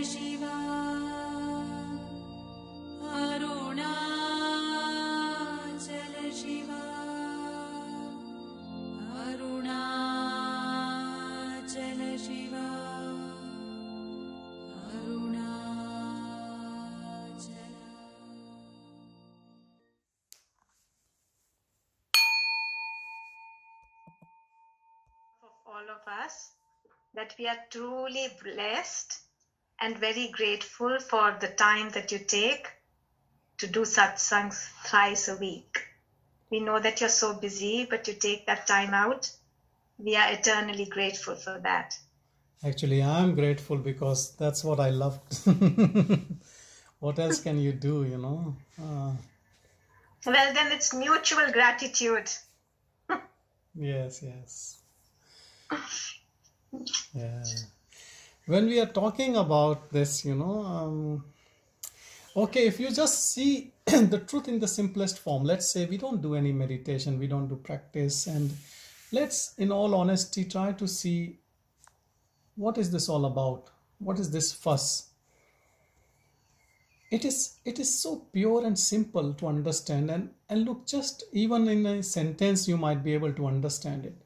Shiva, Arunachala Shiva, Arunachala Shiva, Arunachala. Of all of us, that we are truly blessed and very grateful for the time that you take to do satsangs thrice a week. We know that you're so busy, but you take that time out. We are eternally grateful for that. Actually, I'm grateful because that's what I love. What else can you do, you know? Well, then it's mutual gratitude. Yes, yes. Yeah. When we are talking about this, you know, okay, if you just see the truth in the simplest form, let's say we don't do any meditation, we don't do practice, and let's, in all honesty, try to see what is this all about? What is this fuss? It is so pure and simple to understand, and look, just even in a sentence, you might be able to understand it.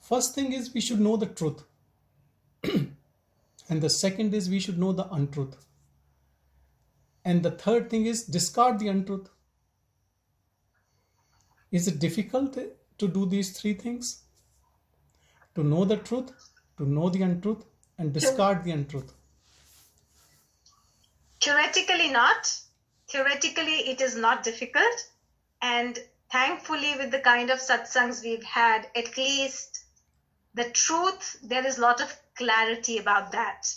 First thing is we should know the truth. And the second is we should know the untruth. And the third thing is discard the untruth. Is it difficult to do these three things? To know the truth, to know the untruth, and discard the untruth. Theoretically not. Theoretically it is not difficult. And thankfully with the kind of satsangs we've had, at least the truth, there is a lot of clarity about that.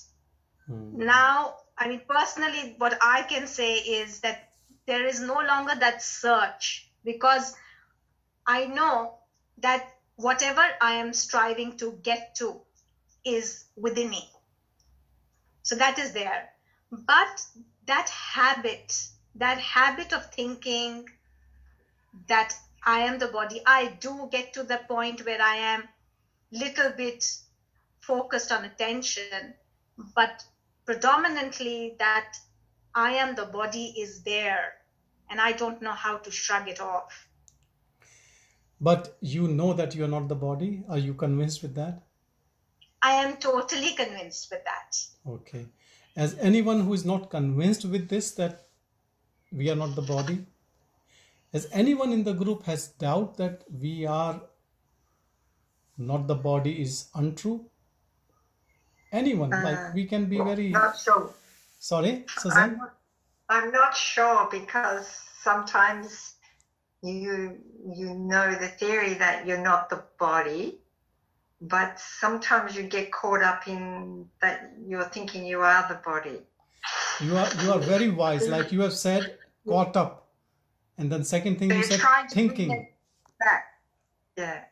Now, I mean, personally, what I can say is that there is no longer that search, because I know that whatever I am striving to get to is within me. So that is there. But that habit of thinking that I am the body, I do get to the point where I am little bit focused on attention, but predominantly that I am the body is there, and I don't know how to shrug it off. But you know that you're not the body? Are you convinced with that? I am totally convinced with that. Okay. As anyone who is not convinced with this, that we are not the body? As anyone in the group has doubt that we are not the body is untrue? Anyone, like we can be very... Not sure. Sorry, Suzanne? I'm not sure, because sometimes you know the theory that you're not the body, but sometimes you get caught up in that you're thinking you are the body. You are very wise, like you have said, caught up. And then second thing So you you're said, trying to thinking. bring it back. Yeah.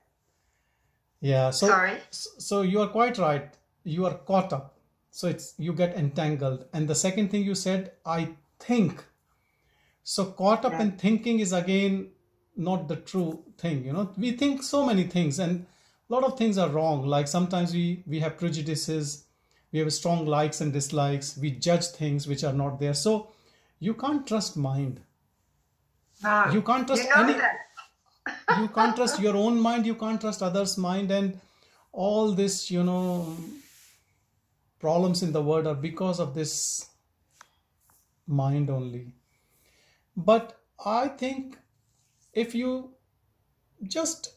Yeah, so Sorry? So you are quite right. You are caught up. So you get entangled. And the second thing you said, I think. So caught up and thinking is again not the true thing. You know, we think so many things, and a lot of things are wrong. Like sometimes we have prejudices, we have strong likes and dislikes, we judge things which are not there. So you can't trust mind. No. You can't trust you can't trust your own mind, you can't trust others' mind, and all this, you know, problems in the world are because of this mind only. But I think if you just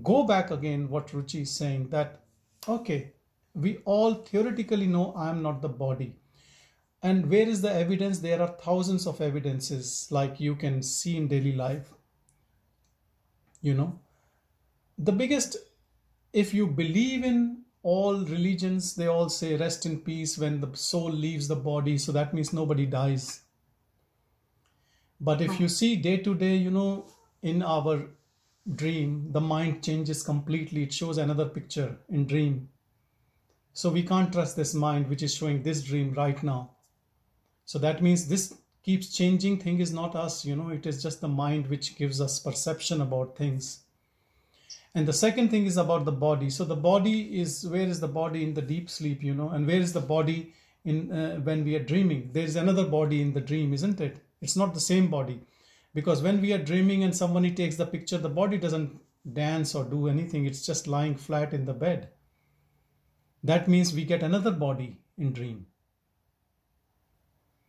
go back again, what Ruchi is saying, that okay, we all theoretically know I am not the body. And where is the evidence? There are thousands of evidences, like you can see in daily life. You know, the biggest, if you believe in all religions, they all say rest in peace when the soul leaves the body. So that means nobody dies. But if you see day to day, you know, in our dream, the mind changes completely. It shows another picture in dream. So we can't trust this mind which is showing this dream right now. So that means this keeps changing. Thing is not us, you know, it is just the mind which gives us perception about things. And the second thing is about the body. So the body is, where is the body in the deep sleep, you know, and where is the body in when we are dreaming? There is another body in the dream, isn't it? It's not the same body, because when we are dreaming and somebody takes the picture, the body doesn't dance or do anything. It's just lying flat in the bed. That means we get another body in dream.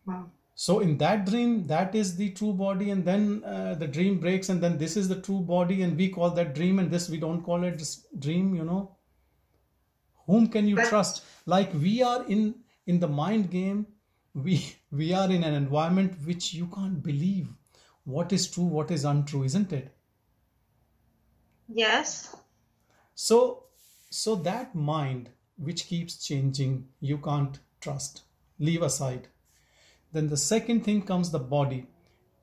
Wow. So in that dream, that is the true body, and then the dream breaks, and then this is the true body, and we call that dream, and this we don't call it dream, you know. Whom can you trust? Like we are in the mind game, we are in an environment which you can't believe what is true, what is untrue, isn't it? Yes. So that mind which keeps changing, you can't trust. Leave aside. Then the second thing comes the body.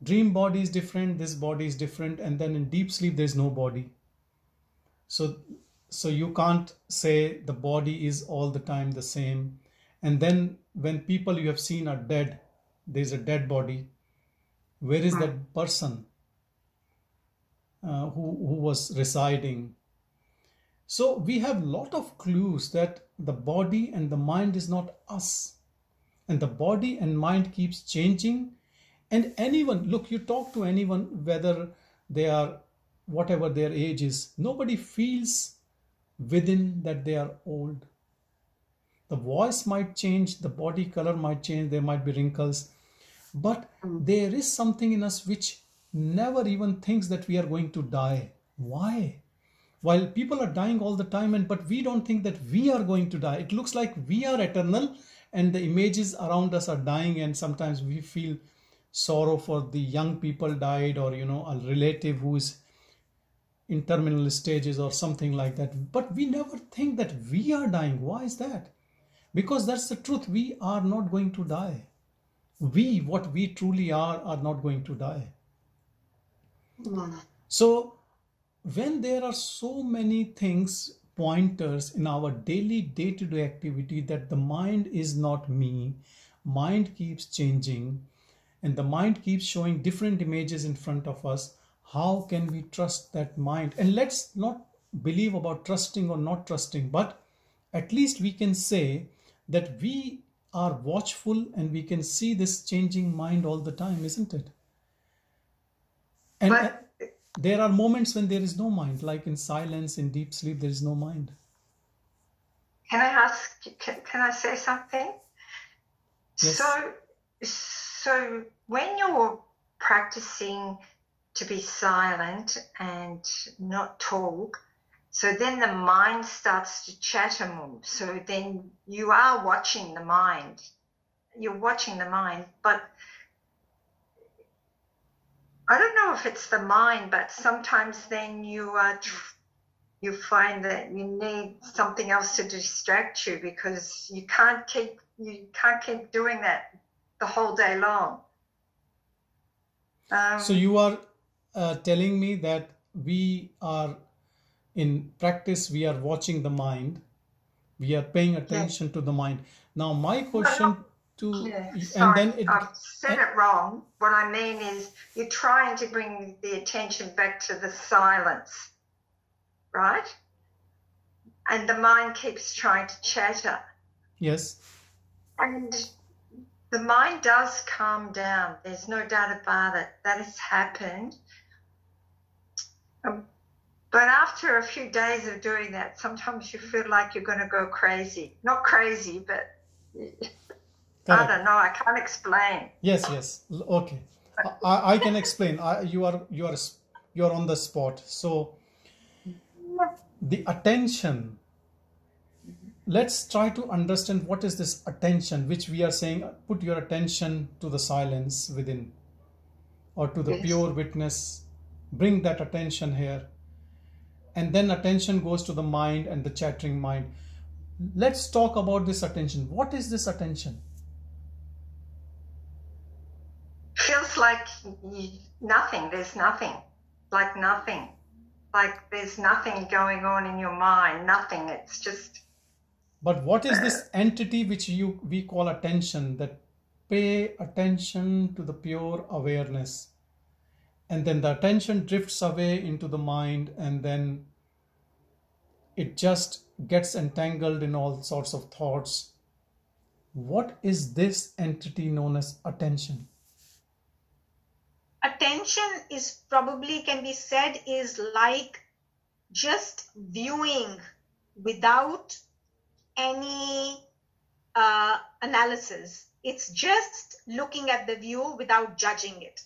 Dream body is different, this body is different, and then in deep sleep there is no body. So you can't say the body is all the time the same. And then when people you have seen are dead, there is a dead body. Where is that person who was residing? So we have a lot of clues that the body and the mind is not us. And the body and mind keeps changing. And anyone, look, you talk to anyone, whether they are, whatever their age is, nobody feels within that they are old. The voice might change, the body color might change, there might be wrinkles. But there is something in us which never even thinks that we are going to die. Why? While people are dying all the time, but we don't think that we are going to die. It looks like we are eternal, and the images around us are dying, and sometimes we feel sorrow for the young people died, or you know, a relative who is in terminal stages or something like that. But we never think that we are dying. Why is that? Because that's the truth. We are not going to die. We, what we truly are not going to die. So when there are so many things, pointers in our daily day-to-day activity, that the mind is not me, mind keeps changing, and the mind keeps showing different images in front of us, how can we trust that mind? And let's not believe about trusting or not trusting, but at least we can say that we are watchful and we can see this changing mind all the time, isn't it? And there are moments when there is no mind, like in silence, in deep sleep, there is no mind. Can I ask, can I say something? Yes. So when you're practicing to be silent and not talk, so then the mind starts to chatter more. So then you are watching the mind. You're watching the mind, but I don't know if it's the mind, but sometimes then you find that you need something else to distract you, because you can't keep doing that the whole day long. So you are telling me that we are in practice, we are watching the mind, we are paying attention to the mind. Now my question I've said it wrong. What I mean is you're trying to bring the attention back to the silence, right? And the mind keeps trying to chatter. Yes. And the mind does calm down. There's no doubt about it. That has happened. But after a few days of doing that, sometimes you feel like you're going to go crazy. Not crazy, but Correct. I don't know. I can't explain. Yes. Okay. I can explain. You are on the spot. So the attention, let's try to understand what is this attention, which we are saying, put your attention to the silence within, or to the pure witness. Bring that attention here. And then attention goes to the mind and the chattering mind. Let's talk about this attention. What is this attention? Feels like nothing. There's nothing. Like nothing. Like there's nothing going on in your mind. Nothing. It's just... But what is this entity which we call attention, that pay attention to the pure awareness? And then the attention drifts away into the mind, and then it just gets entangled in all sorts of thoughts. What is this entity known as attention? Attention is probably can be said is like just viewing without any analysis. It's just looking at the view without judging it.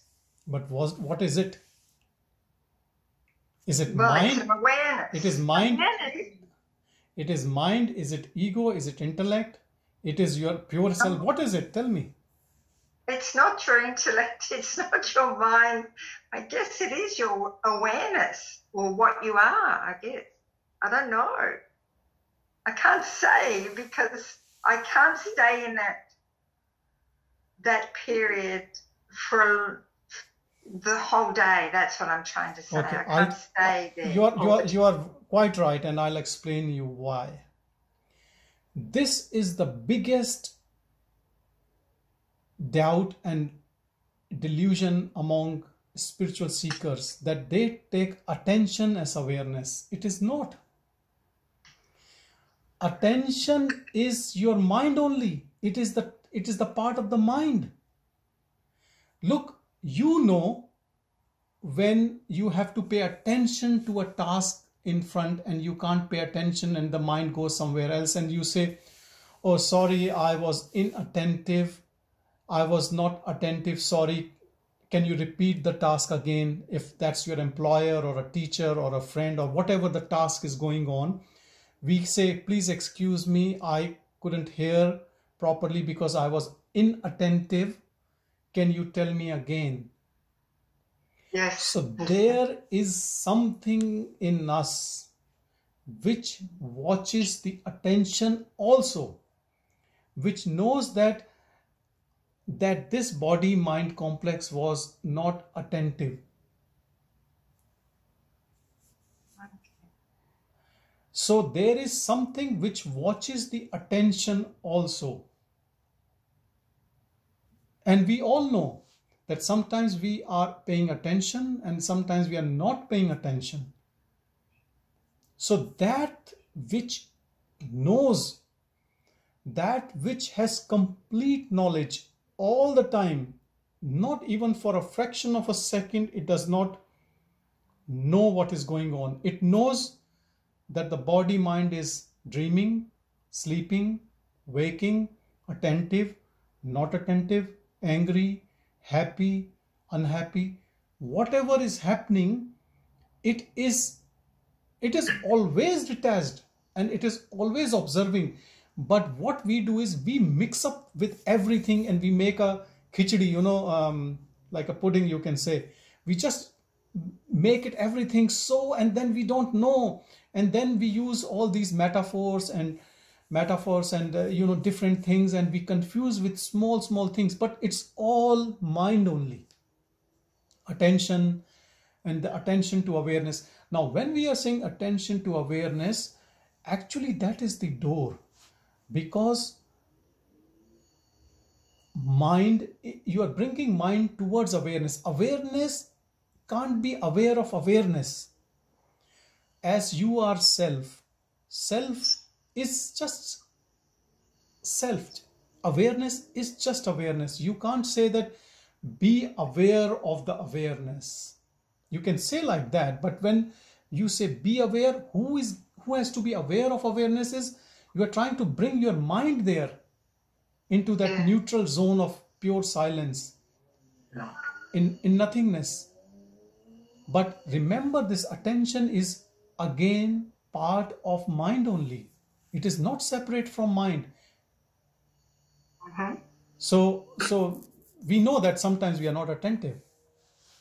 But what is it? Is it Well, it's mind? an awareness. It is mind. Awareness. It is mind. Is it ego? Is it intellect? It is your pure self. What is it? Tell me. It's not your intellect, it's not your mind. I guess it is your awareness, or what you are, I guess. I don't know. I can't say, because I can't stay in that period for the whole day. That's what I'm trying to say. Okay, I can't stay there. You are quite right, and I'll explain you why. This is the biggest doubt and delusion among spiritual seekers, that they take attention as awareness. It is not. Attention is your mind only. It is the part of the mind. Look, you know when you have to pay attention to a task in front and you can't pay attention and the mind goes somewhere else, and you say, oh sorry, I was inattentive, I was not attentive, sorry, can you repeat the task again? If that's your employer or a teacher or a friend or whatever the task is going on, we say, please excuse me, I couldn't hear properly because I was inattentive. Can you tell me again? Yes. So there is something in us which watches the attention also, which knows that this body-mind complex was not attentive. So there is something which watches the attention also. And we all know that sometimes we are paying attention and sometimes we are not paying attention. So that which knows, that which has complete knowledge all the time, not even for a fraction of a second, it does not know what is going on. It knows that the body mind is dreaming, sleeping, waking, attentive, not attentive, angry, happy, unhappy. Whatever is happening, it is always detached and it is always observing. But what we do is we mix up with everything and we make a khichdi, like a pudding, you can say. We just make it everything so, and then we don't know. And then we use all these metaphors and different things, and we confuse with small things, but it's all mind only. Attention and the attention to awareness. Now, when we are saying attention to awareness, actually that is the door, because mind, you are bringing mind towards awareness. Awareness can't be aware of awareness. As you are self is just self. Awareness is just awareness. You can't say that be aware of the awareness. You can say like that, but when you say be aware, who has to be aware of awareness is you are trying to bring your mind there into that neutral zone of pure silence, in nothingness. But remember, this attention is again part of mind only. It is not separate from mind. So we know that sometimes we are not attentive.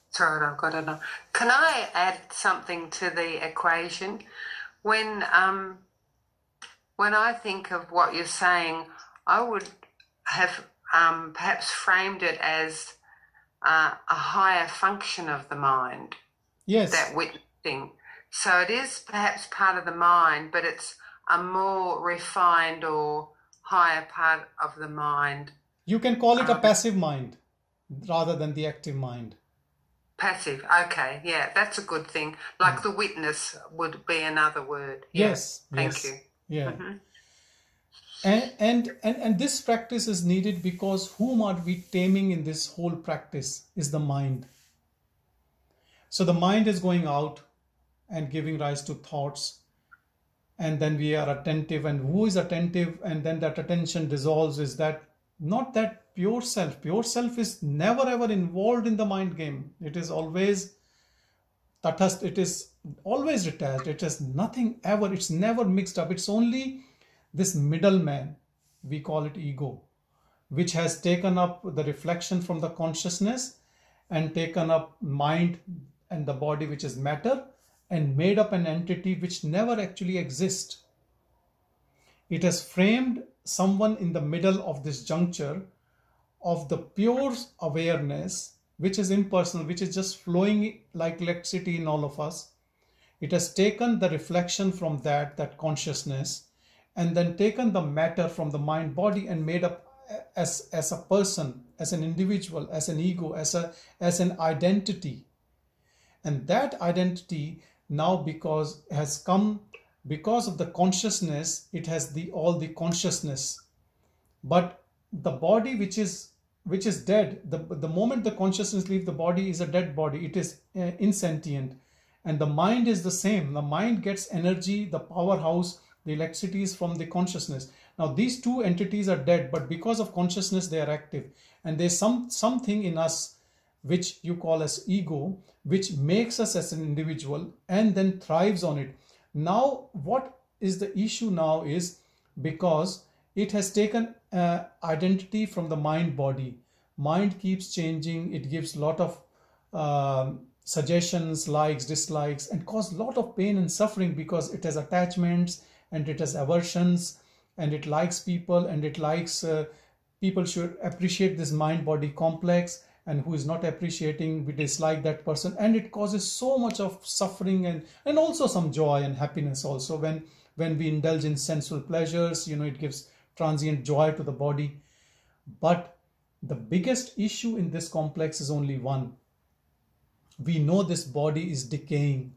That's right, I've got it now. Can I add something to the equation? When I think of what you're saying, I would have perhaps framed it as a higher function of the mind. Yes. That witnessing. So it is perhaps part of the mind, but it's a more refined or higher part of the mind. You can call it a passive mind rather than the active mind. Passive. Okay. Yeah, that's a good thing. Like the witness would be another word. Yeah. Yes. Thank Yes. you. Yeah. Mm-hmm. And this practice is needed because whom are we taming in this whole practice is the mind. So the mind is going out and giving rise to thoughts, and then we are attentive, and who is attentive, and then that attention dissolves. Is that not that pure self? Pure self is never ever involved in the mind game. It is always tathast, it is always detached, it is nothing ever, it's never mixed up. It's only this middleman, we call it ego, which has taken up the reflection from the consciousness and taken up mind and the body, which is matter, and made up an entity which never actually exists. It has framed someone in the middle of this juncture of the pure awareness, which is impersonal, which is just flowing like electricity in all of us. It has taken the reflection from that consciousness, and then taken the matter from the mind body and made up as a person, as an individual, as an ego, as an identity. And that identity now, because has come because of the consciousness, it has all the consciousness. But the body which is dead, the moment the consciousness leaves the body, is a dead body. It is insentient. And the mind is the same. The mind gets energy, the powerhouse, the electricity is from the consciousness. Now these two entities are dead, but because of consciousness they are active. And there's something in us which you call as ego, which makes us as an individual and then thrives on it. Now what is the issue now is, because it has taken identity from the mind body. Mind keeps changing. It gives a lot of suggestions, likes, dislikes, and cause a lot of pain and suffering, because it has attachments and it has aversions, and it likes people, and it likes people should appreciate this mind body complex, and who is not appreciating, we dislike that person, and it causes so much of suffering and also some joy and happiness also. When we indulge in sensual pleasures, it gives transient joy to the body. But the biggest issue in this complex is only one. We know this body is decaying.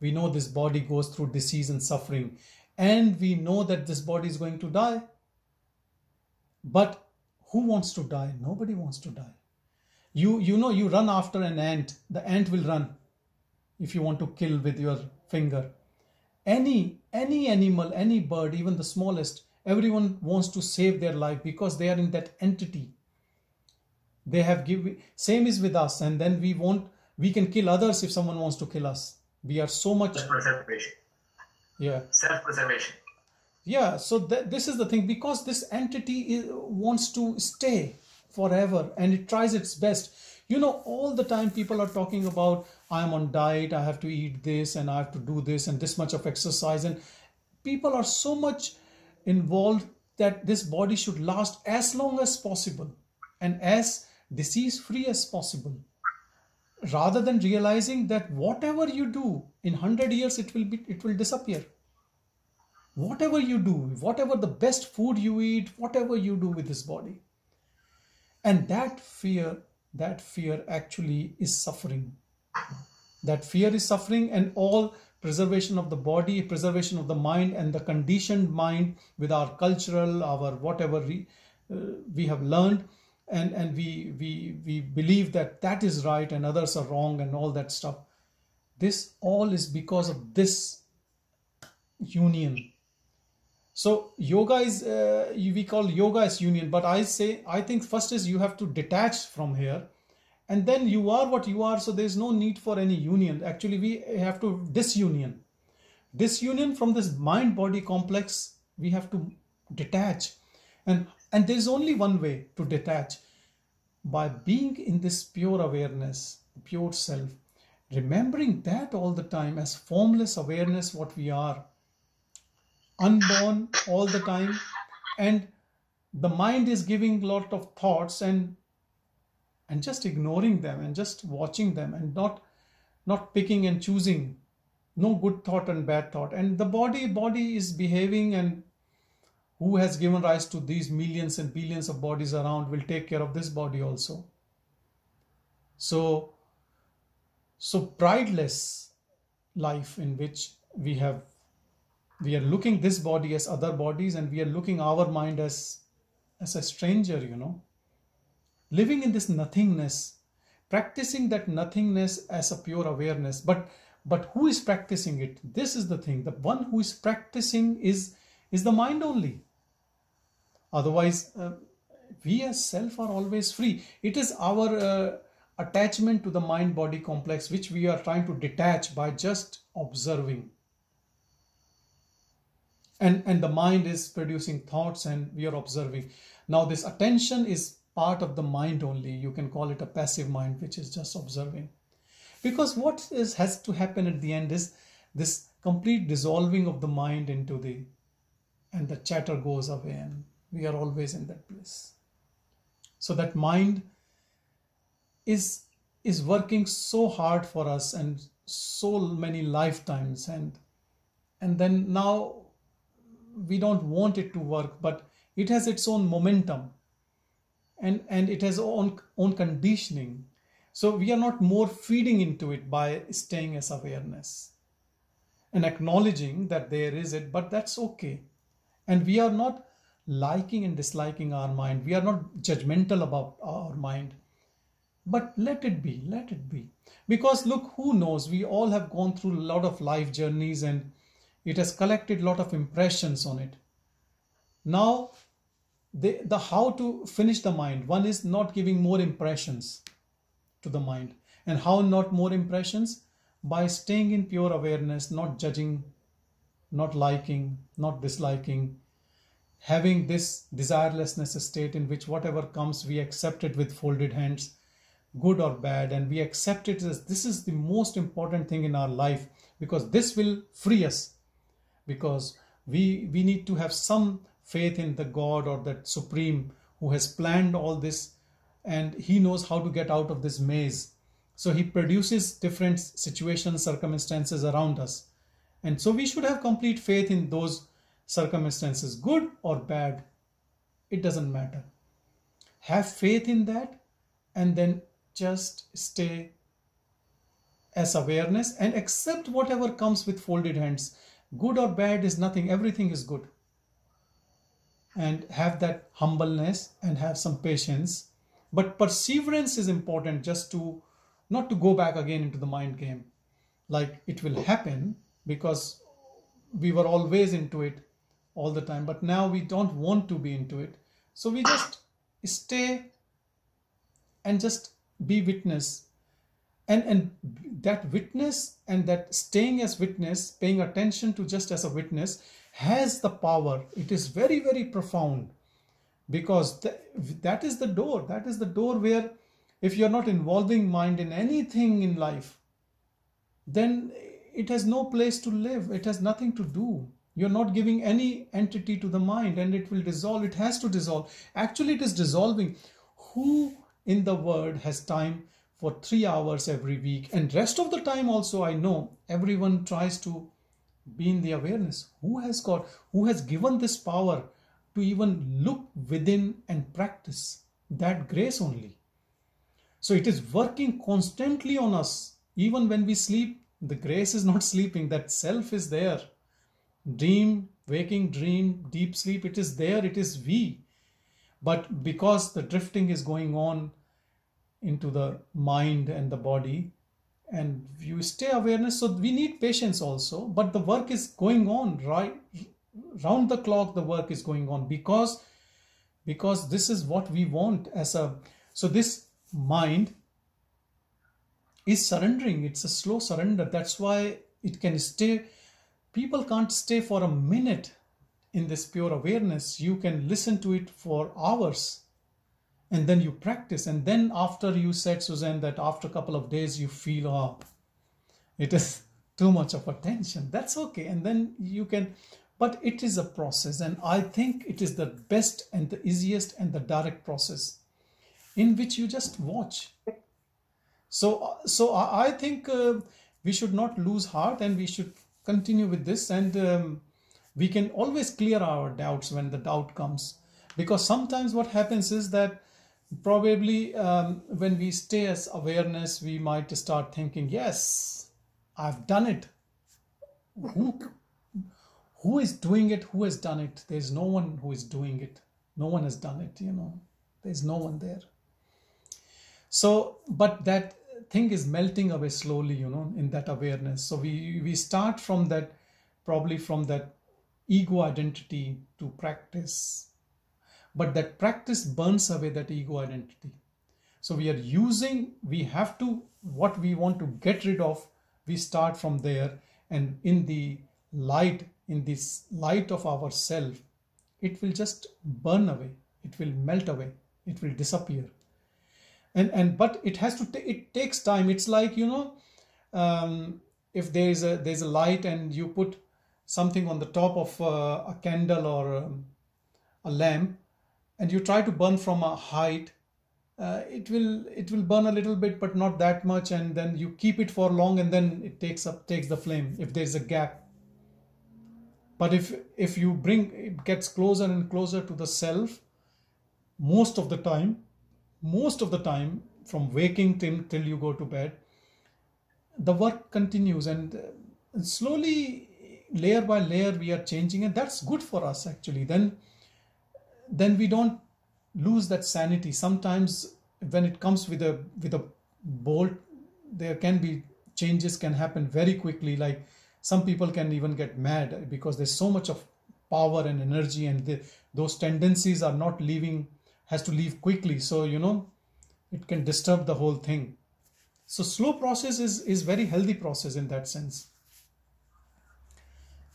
We know this body goes through disease and suffering. And we know that this body is going to die. But who wants to die? Nobody wants to die. You run after an ant. The ant will run if you want to kill with your finger. Any animal, any bird, even the smallest, everyone wants to save their life because they are in that entity. They have given. Same is with us, and then we can kill others if someone wants to kill us. We are so much self-preservation. Yeah. Self-preservation. Yeah. So this is the thing, because this entity wants to stay forever, and it tries its best. All the time people are talking about, I'm on diet, I have to eat this, and I have to do this, and this much of exercise, and people are so much involved that this body should last as long as possible and as disease-free as possible, rather than realizing that whatever you do in 100 years, it will disappear. Whatever you do, whatever the best food you eat, whatever you do with this body. And that fear actually is suffering. That fear is suffering, and all preservation of the body, preservation of the mind, and the conditioned mind with our cultural, our whatever we have learned, and we believe that is right and others are wrong and all that stuff. This all is because of this union. So yoga is, we call yoga as union, but I think first is you have to detach from here, and then you are what you are. So there's no need for any union. Actually, we have to disunion from this mind body complex. We have to detach, and there's only one way to detach, by being in this pure awareness, pure self, remembering that all the time as formless awareness, what we are. Unborn all the time, and the mind is giving a lot of thoughts and just ignoring them and just watching them and not picking and choosing, no good thought and bad thought, and the body is behaving, and who has given rise to these millions and billions of bodies around will take care of this body also. So so prideless life in which we are looking this body as other bodies, and we are looking our mind as a stranger, living in this nothingness, practicing that nothingness as a pure awareness. But who is practicing it? This is the thing. The one who is practicing is the mind only. Otherwise, we as self are always free. It is our attachment to the mind-body complex which we are trying to detach by just observing. And the mind is producing thoughts and we are observing. Now this attention is part of the mind only. You can call it a passive mind, which is just observing. Because what has to happen at the end is this complete dissolving of the mind and the chatter goes away, and we are always in that place. So that mind is working so hard for us and so many lifetimes, and then now we don't want it to work, but it has its own momentum and it has own conditioning. So we are not more feeding into it by staying as awareness and acknowledging that there is it, but that's okay. And we are not liking and disliking our mind. We are not judgmental about our mind, but let it be, let it be. Because look, who knows, we all have gone through a lot of life journeys and it has collected a lot of impressions on it. Now, the how to finish the mind. One is not giving more impressions to the mind. And how not more impressions? By staying in pure awareness, not judging, not liking, not disliking, having this desirelessness state in which whatever comes, we accept it with folded hands, good or bad, and we accept it as this is the most important thing in our life, because this will free us. Because we need to have some faith in the God or that Supreme who has planned all this, and he knows how to get out of this maze. So he produces different situations, circumstances around us. And so we should have complete faith in those circumstances, good or bad. It doesn't matter. Have faith in that and then just stay as awareness and accept whatever comes with folded hands. Good or bad is nothing. Everything is good. And have that humbleness and have some patience. But perseverance is important, just to not to go back again into the mind game. Like it will happen because we were always into it all the time. But now we don't want to be into it. So we just stay and just be witness. And that witness and that staying as witness, paying attention to just as a witness, has the power. It is very, very profound, because that is the door. That is the door where if you're not involving mind in anything in life, then it has no place to live. It has nothing to do. You're not giving any entity to the mind, and it will dissolve. It has to dissolve. Actually, it is dissolving. Who in the world has time for 3 hours every week? And rest of the time also, I know everyone tries to be in the awareness. Who has given this power to even look within and practice? That grace only. So it is working constantly on us. Even when we sleep, the grace is not sleeping. That self is there. Dream, waking, dream, deep sleep, it is there. It is we. But because the drifting is going on into the mind and the body, and you stay awareness, so we need patience also, but the work is going on, right? Round the clock the work is going on, because this is what we want so this mind is surrendering. It's a slow surrender. That's why it can stay. People can't stay for a minute in this pure awareness. You can listen to it for hours. And then you practice. And then after you said, Suzanne, that after a couple of days you feel, oh, it is too much of attention. That's okay. And then you can, but it is a process. And I think it is the best and the easiest and the direct process in which you just watch. So I think we should not lose heart, and we should continue with this. And we can always clear our doubts when the doubt comes. Because sometimes what happens is that probably when we stay as awareness, we might start thinking, yes, I've done it. Who is doing it? Who has done it? There's no one who is doing it. No one has done it, There's no one there. So, but that thing is melting away slowly, in that awareness. So we start from that, probably from that ego identity to practice. But that practice burns away that ego identity. So we have to, what we want to get rid of, we start from there, and in this light of ourself, it will just burn away, it will melt away, it will disappear. But it takes time. It's like, if there's a light and you put something on the top of a candle or a lamp, and you try to burn from a height, it will burn a little bit, but not that much, and then you keep it for long, and then it takes the flame if there's a gap. But if you bring, it gets closer and closer to the self, most of the time, from waking till you go to bed, the work continues, and slowly, layer by layer, we are changing, and that's good for us actually. Then we don't lose that sanity. Sometimes when it comes with a bolt, there can be changes can happen very quickly. Like some people can even get mad because there's so much of power and energy, and those tendencies are not leaving, has to leave quickly. So, it can disturb the whole thing. So slow process is very healthy process in that sense.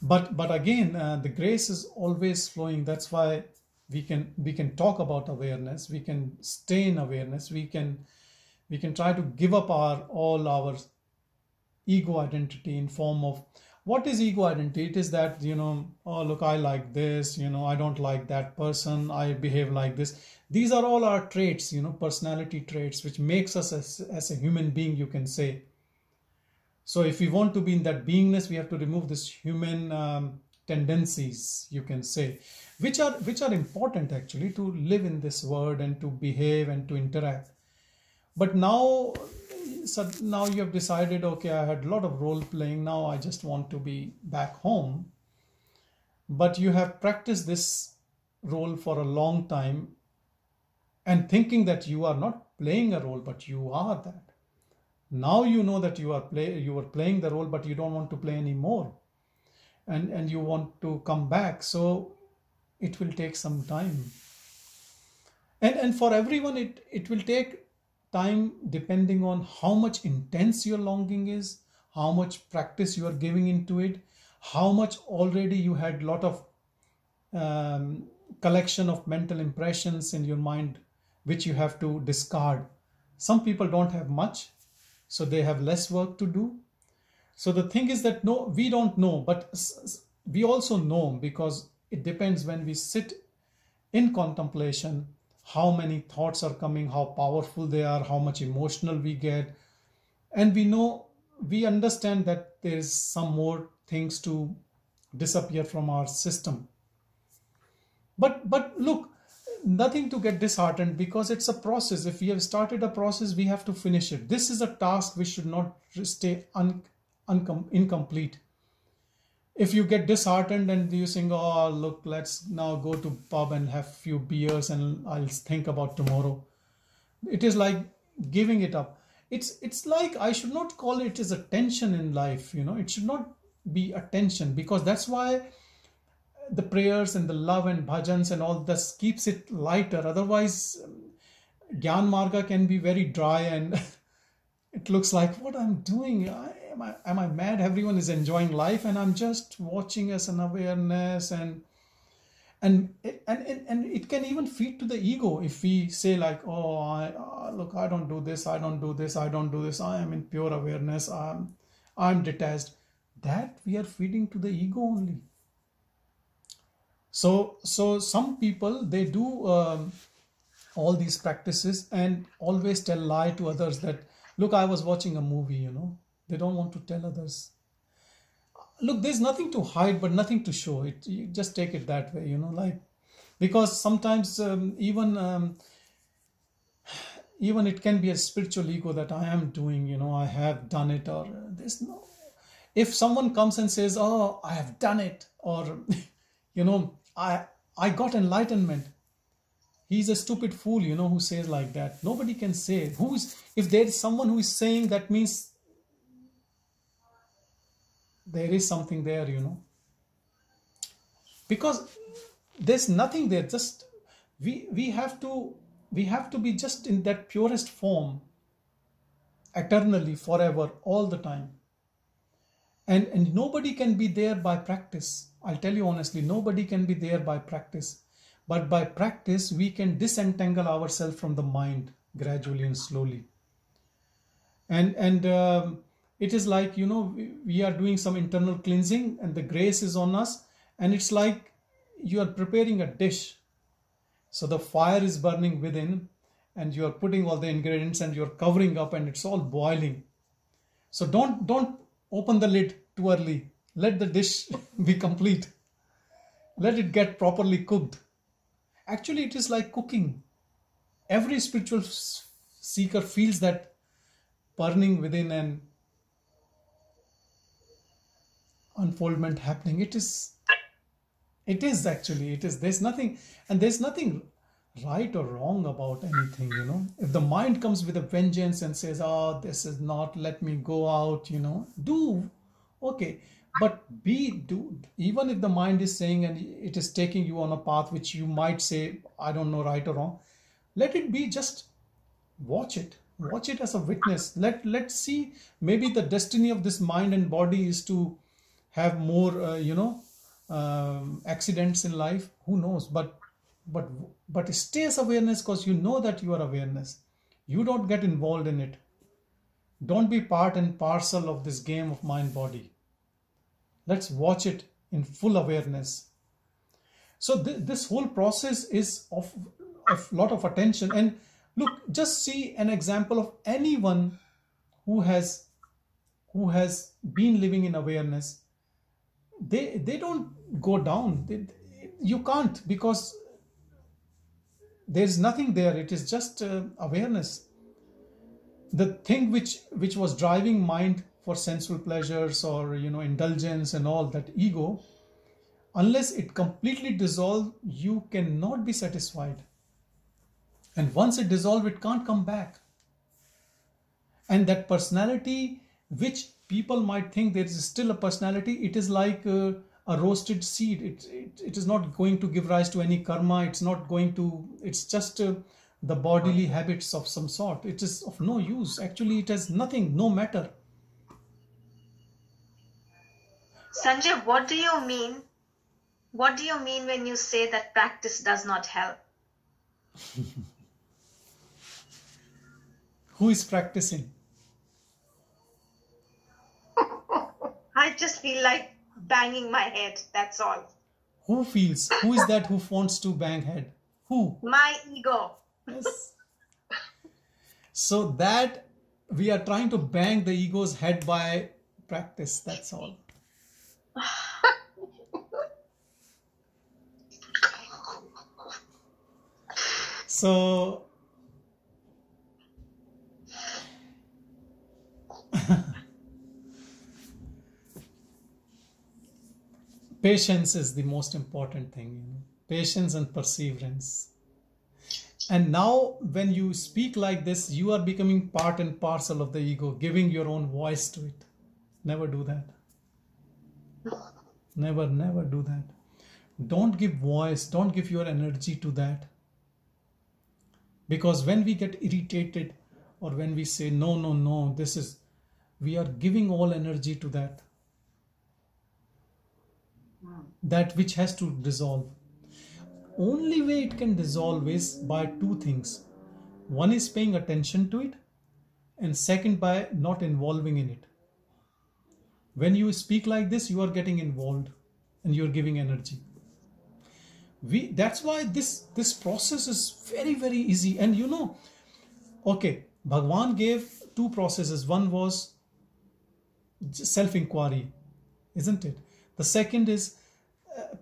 But again, the grace is always flowing. That's why we can talk about awareness. We can stay in awareness. We can try to give up all our ego identity in form of, what is ego identity? It is that, oh, look, I like this, I don't like that person, I behave like this. These are all our traits, personality traits, which makes us as a human being, you can say. So if we want to be in that beingness, we have to remove this human tendencies, you can say, which are important actually to live in this world and to behave and to interact. But now you have decided, okay, I had a lot of role playing, now I just want to be back home. But you have practiced this role for a long time and thinking that you are not playing a role, but you are that. Now you know that you were playing the role, but you don't want to play anymore. And you want to come back. So it will take some time. And for everyone, it will take time depending on how much intense your longing is, how much practice you are giving into it, how much already you had a lot of collection of mental impressions in your mind, which you have to discard. Some people don't have much, so they have less work to do. So the thing is that no, we don't know, but we also know, because it depends when we sit in contemplation, how many thoughts are coming, how powerful they are, how much emotional we get. And we understand that there's some more things to disappear from our system. But look, nothing to get disheartened, because it's a process. If we have started a process, we have to finish it. This is a task which should not stay incomplete. If you get disheartened and you think, oh, look, let's now go to pub and have few beers and I'll think about tomorrow. It is like giving it up. It's like, I should not call it as a tension in life. It should not be a tension, because that's why the prayers and the love and bhajans and all this keeps it lighter. Otherwise, Gyan Marga can be very dry and it looks like, what I'm doing, am I mad? Everyone is enjoying life and I'm just watching as an awareness, and it can even feed to the ego if we say like, oh, look, I don't do this, I don't do this, I don't do this, I am in pure awareness, I'm detached. That we are feeding to the ego only. So some people, they do all these practices and always tell lie to others that, look, I was watching a movie, They don't want to tell others. Look, there's nothing to hide, but nothing to show. You just take it that way, like, because sometimes even even it can be a spiritual ego that I am doing, I have done it, or there's no. If someone comes and says, oh, I have done it, or, I got enlightenment, he's a stupid fool, who says like that. Nobody can say. If there is someone who is saying, that means there is something there, because there's nothing there. Just we have to be just in that purest form, eternally, forever, all the time. And nobody can be there by practice. I'll tell you honestly, nobody can be there by practice. But by practice, we can disentangle ourselves from the mind gradually and slowly. And it is like, we are doing some internal cleansing and the grace is on us. And it's like you are preparing a dish. So the fire is burning within and you are putting all the ingredients and you're covering up and it's all boiling. So don't open the lid too early. Let the dish be complete. Let it get properly cooked. Actually, it is like cooking. Every spiritual seeker feels that burning within and unfoldment happening. It is actually. There's nothing right or wrong about anything, If the mind comes with a vengeance and says, oh, this is not, let me go out, do, okay. But even if the mind is saying and it is taking you on a path which you might say, I don't know, right or wrong, let it be, just watch it as a witness. Let's see, maybe the destiny of this mind and body is to have more, accidents in life. Who knows? But stay as awareness, because you know that you are awareness. You don't get involved in it. Don't be part and parcel of this game of mind-body. Let's watch it in full awareness. So this whole process is of lot of attention. And look, just see an example of anyone who has been living in awareness. They don't go down. You can't, because there's nothing there. It is just awareness. The thing which was driving mind for sensual pleasures or indulgence and all that, ego, unless it completely dissolves, you cannot be satisfied. And once it dissolves, it can't come back. And that personality, which people might think there is still a personality, it is like a roasted seed. It is not going to give rise to any karma. It's just the bodily habits of some sort. It is of no use. Actually, it has nothing, no matter. Sanjay, what do you mean? What do you mean when you say that practice does not help? Who is practicing? I just feel like banging my head, that's all. Who feels? Who is that who wants to bang head? Who? My ego. Yes. So that we are trying to bang the ego's head by practice, that's all. So patience is the most important thing, patience and perseverance. And now when you speak like this, you are becoming part and parcel of the ego, giving your own voice to it. Never do that. Never do that. Don't give voice, don't give your energy to that. Because when we get irritated or when we say, no, we are giving all energy to that. That which has to dissolve. Only way it can dissolve is by two things. One is paying attention to it, and second by not involving in it. When you speak like this, you are getting involved and you are giving energy. That's why this process is very, very easy. And okay, Bhagavan gave two processes. One was self-inquiry, isn't it? The second is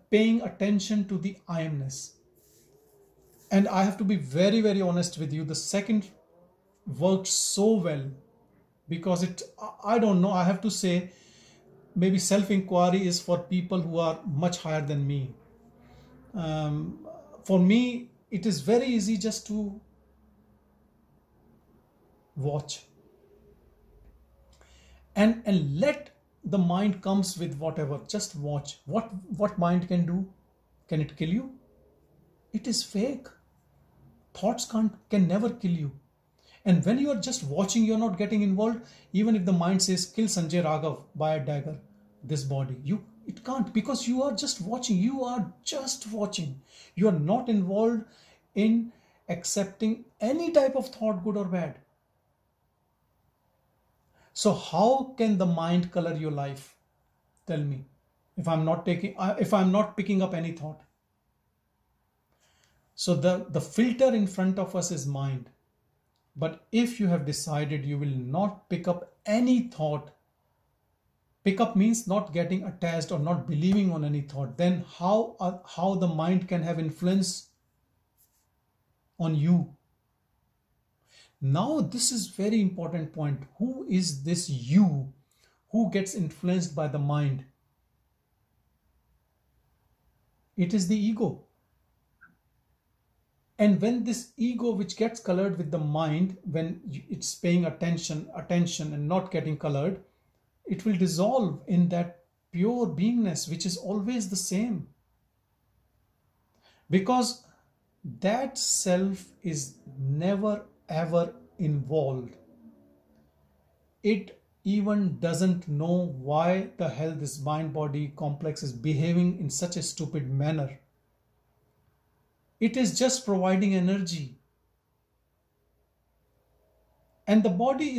paying attention to the I amness. And I have to be very, very honest with you. The second worked so well, because I don't know, I have to say, maybe self-inquiry is for people who are much higher than me. For me, it is very easy just to watch and let the mind comes with whatever. Just watch. What mind can do? Can it kill you? It is fake. Thoughts can never kill you. And when you are just watching, you're not getting involved. Even if the mind says, kill Sanjay Raghav by a dagger, this body, it can't, because you are just watching. You are just watching. You are not involved in accepting any type of thought, good or bad. So how can the mind color your life? Tell me, if I'm not picking up any thought. So the filter in front of us is mind. But if you have decided you will not pick up any thought, pick up means not getting attached or not believing on any thought, then how the mind can have influence on you? Now this is very important point. Who is this you who gets influenced by the mind? It is the ego. And when this ego, which gets colored with the mind, when it's paying attention and not getting colored, it will dissolve in that pure beingness, which is always the same. Because that self is never ever involved. It even doesn't know why the hell this mind-body complex is behaving in such a stupid manner. It is just providing energy. And the body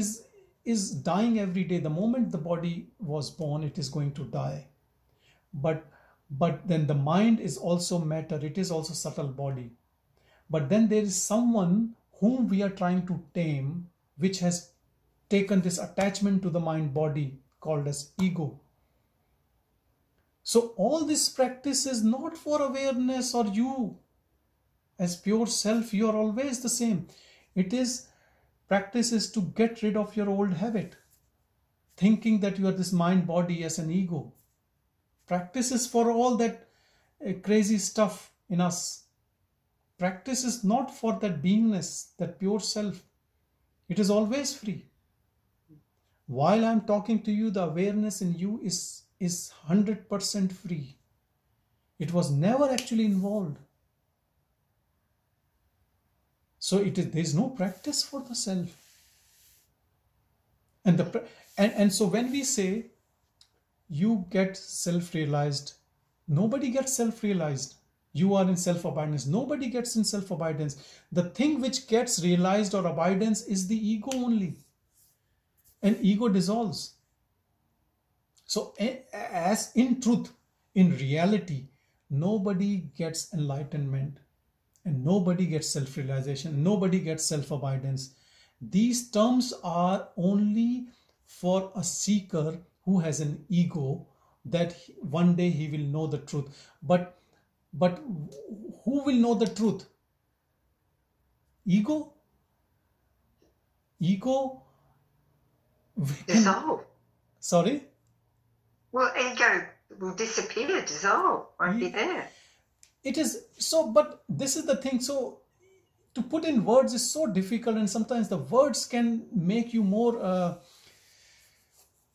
is dying every day. The moment the body was born, it is going to die. But then the mind is also matter. It is also subtle body. But then there is someone whom we are trying to tame, which has taken this attachment to the mind body called as ego. So all this practice is not for awareness or you as pure self. You are always the same. Practice is to get rid of your old habit, thinking that you are this mind body as an ego. Practice is for all that crazy stuff in us. Practice is not for that beingness, that pure self. It is always free. While I'm talking to you, the awareness in you is 100% free. It was never actually involved. So there is no practice for the self. And so when we say you get self-realized, nobody gets self-realized. You are in self-abidance. Nobody gets in self-abidance. The thing which gets realized or abidance is the ego only. And ego dissolves. So as in truth, in reality, nobody gets enlightenment. And nobody gets self-realization. Nobody gets self-abidance. These terms are only for a seeker who has an ego that one day he will know the truth. But who will know the truth? Ego? Ego? Dissolve. Sorry? Well, ego will disappear, dissolve, won't be there. It is so, but this is the thing. So to put in words is so difficult, and sometimes the words can make you more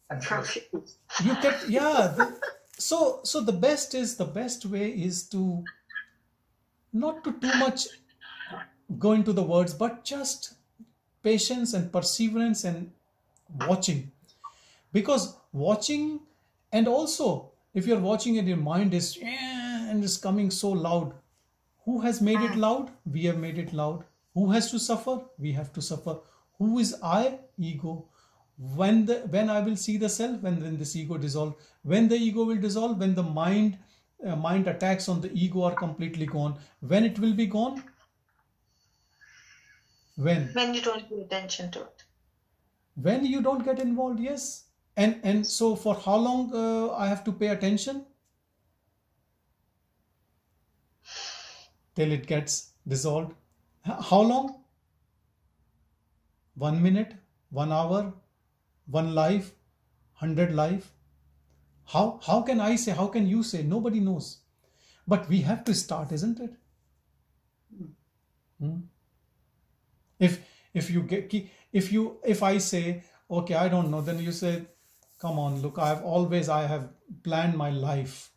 confused. You get, yeah. So the best way is to not to too much go into the words, but just patience and perseverance and watching. Because watching, and also if you're watching and your mind is and is coming so loud, who has made it loud? We have made it loud. Who has to suffer? We have to suffer. Who is I? Ego. When I will see the self, when this ego dissolve, when the ego will dissolve, when the mind attacks on the ego are completely gone. When it will be gone? When you don't pay attention to it. When you don't get involved, yes. And so for how long I have to pay attention? Till it gets dissolved. How long? 1 minute, 1 hour, 1 life, 100 life? How can I say, how can you say? Nobody knows. But we have to start, isn't it? If I say, okay, I don't know, then you say, come on, look, I have planned my life.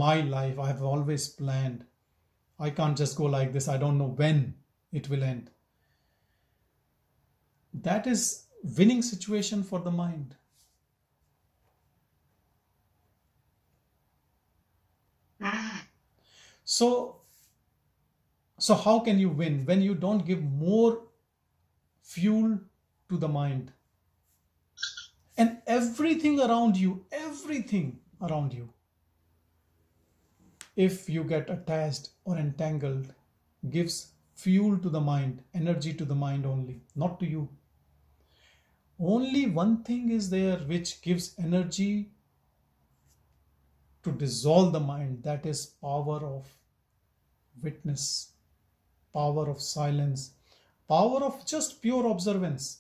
I have always planned. I can't just go like this. I don't know when it will end. That is winning situation for the mind. So how can you win? When you don't give more fuel to the mind. And everything around you, if you get attached or entangled, gives fuel to the mind, energy to the mind only, not to you. Only one thing is there which gives energy to dissolve the mind, that is power of witness, power of silence, power of just pure observance,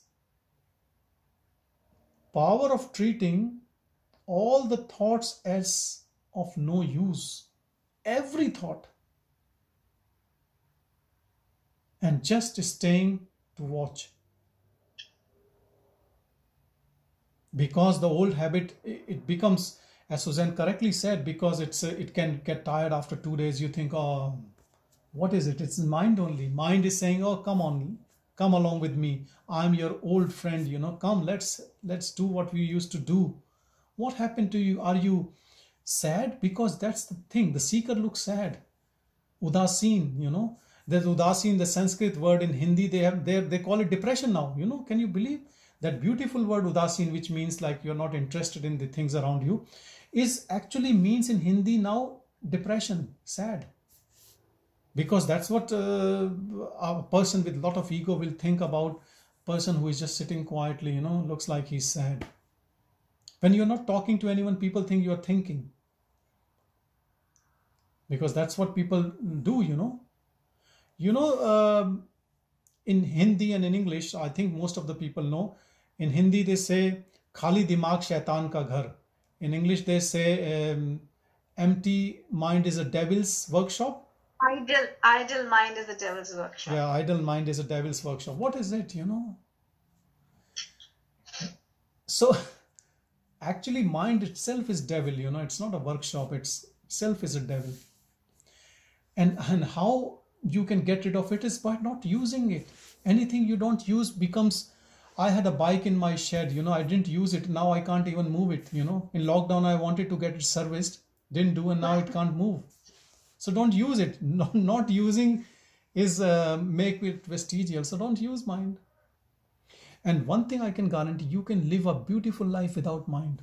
power of treating all the thoughts as of no use, every thought, and just staying to watch. Because the old habit, it becomes, as Suzanne correctly said, because it can get tired after 2 days. You think, oh, what is it? It's mind only. Mind is saying, oh, come on, come along with me. I'm your old friend, come, let's do what we used to do. What happened to you? Are you sad? Because that's the thing. The seeker looks sad. Udasin, There's udasin, the Sanskrit word. In Hindi, they call it depression now. Can you believe? That beautiful word udasin, which means like you're not interested in the things around you, is actually means in Hindi now depression, sad. Because that's what a person with a lot of ego will think about. Person who is just sitting quietly, looks like he's sad. When you're not talking to anyone, people think you're thinking. Because that's what people do, in Hindi and in English, I think most of the people know. In Hindi, they say, Khali dimag shaitan ka ghar. In English, they say, empty mind is a devil's workshop. Idle mind is the devil's workshop. Yeah, idle mind is a devil's workshop. What is it, So, actually, mind itself is devil, It's not a workshop. Itself is a devil. And how you can get rid of it is by not using it. Anything you don't use becomes... I had a bike in my shed, I didn't use it. Now I can't even move it, In lockdown, I wanted to get it serviced. Didn't do, and now it can't move. So don't use it. Not using is make it vestigial. So don't use mind. And one thing I can guarantee, you can live a beautiful life without mind.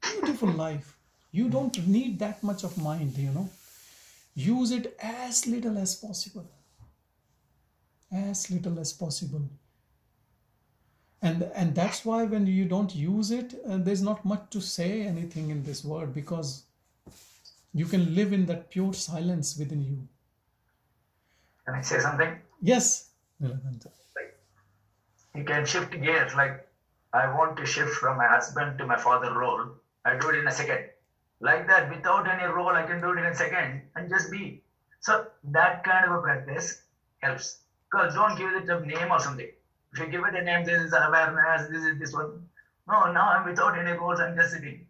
Beautiful life. You don't need that much of mind, Use it as little as possible. As little as possible. And that's why when you don't use it, there's not much to say anything in this world, because you can live in that pure silence within you. Can I say something? Yes. You can shift gears. Like, I want to shift from my husband to my father role. I do it in a second. Like that, without any role, I can do it in a second and just be. So that kind of a practice helps. Because don't give it a name or something. If you give it a name, this is awareness, this is this one. No, now I'm without any roles, I'm just sitting.